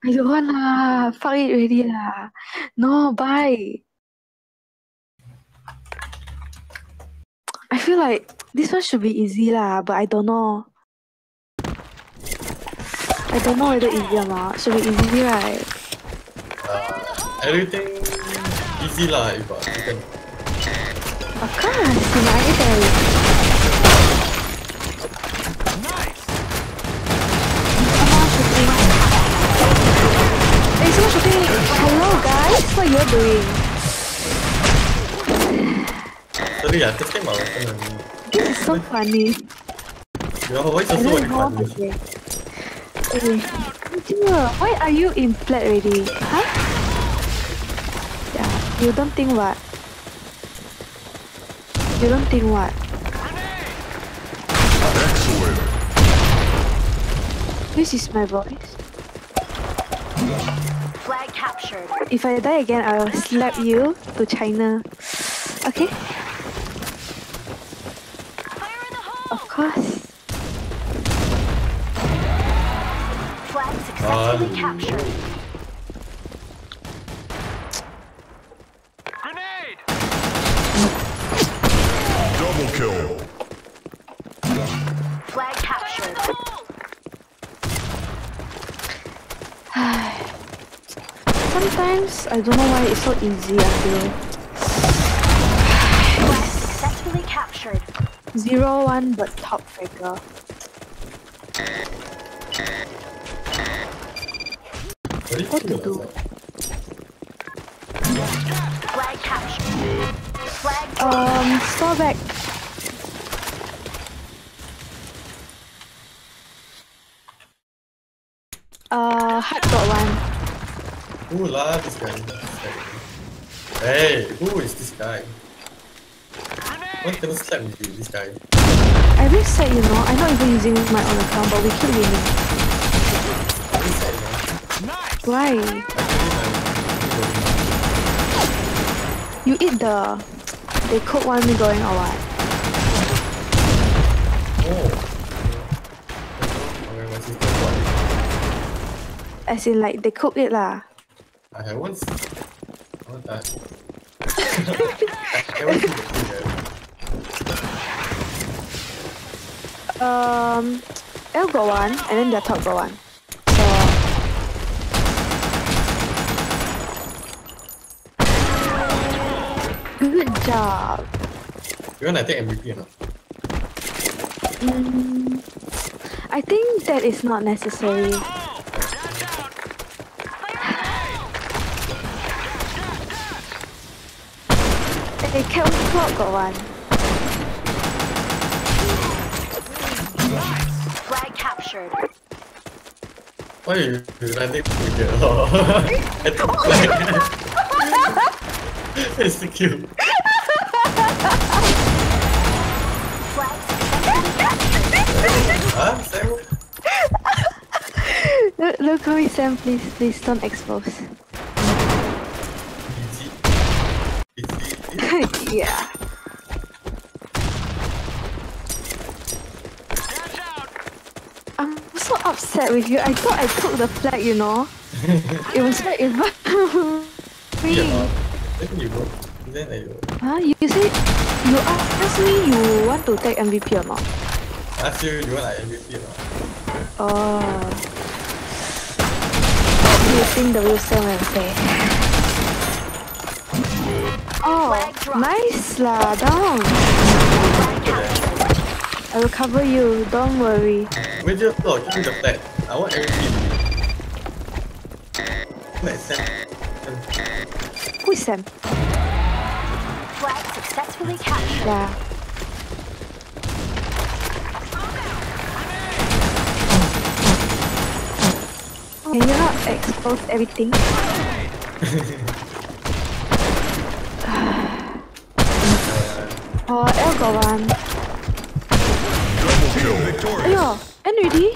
I don't want lah. Fuck it already lah. No, bye. I feel like this one should be easy lah, but I don't know. I don't know whether easy or not. Should be easy, right? Everything easy lah, Iba. Of course, everything. Nice. Hey, someone shooting. Hello, guys. What you're doing? Sorry, I just came out. This is so funny. Your voice I also don't very know what to funny. say. Hey, why are you in flat already? Huh? Yeah, you don't think what? You don't think what? Excellent. This is my voice. Flag captured. If I die again, I'll slap you to China. Okay? Fire in the hole! Of course. Flag successfully captured. Grenade. Double kill. Flag captured. Sometimes I don't know why it's so easy. I feel Flag successfully captured. 0-1 but top figure. What to do? Flag captured. Flag Store back. Hard got one. Who lah this guy? Hey, who is this guy? What can slap with you, this guy? I really sad, you know. I'm not even using my own account, but we keep winning. Very sad, man. Nice. Why? You eat they cook one mee goreng or what? Oh. Okay, my sister bought it. As in like they cook it lah. I haven't seen that. I haven't seen the food yet. L got one, and then their top got one. So good job. You wanna take MVP or not? I think that is not necessary. Hey, cat clock got one. Flag captured. Why you running with it? I took it's so cute. Flag successfully captured. Huh? Sam? Look at me, Sam, please don't expose. Easy. Yeah. I'm so upset with you. I thought I took the flag, you know. It was very important. Yeah, then you go. Then I go. Huh? You said you asked me you want to take MVP or not? Ask you, you want like MVP or not? Oh. What do you think the real Sam will say? Oh, nice lah, down. I will cover you, don't worry. MajorLo, give me the flag. I want MVP. Like Sam. Who is Sam? Flag successfully captured. Yeah. Can you not expose everything? Oh, L got one. Double kill. Victorious. Ayo, end already?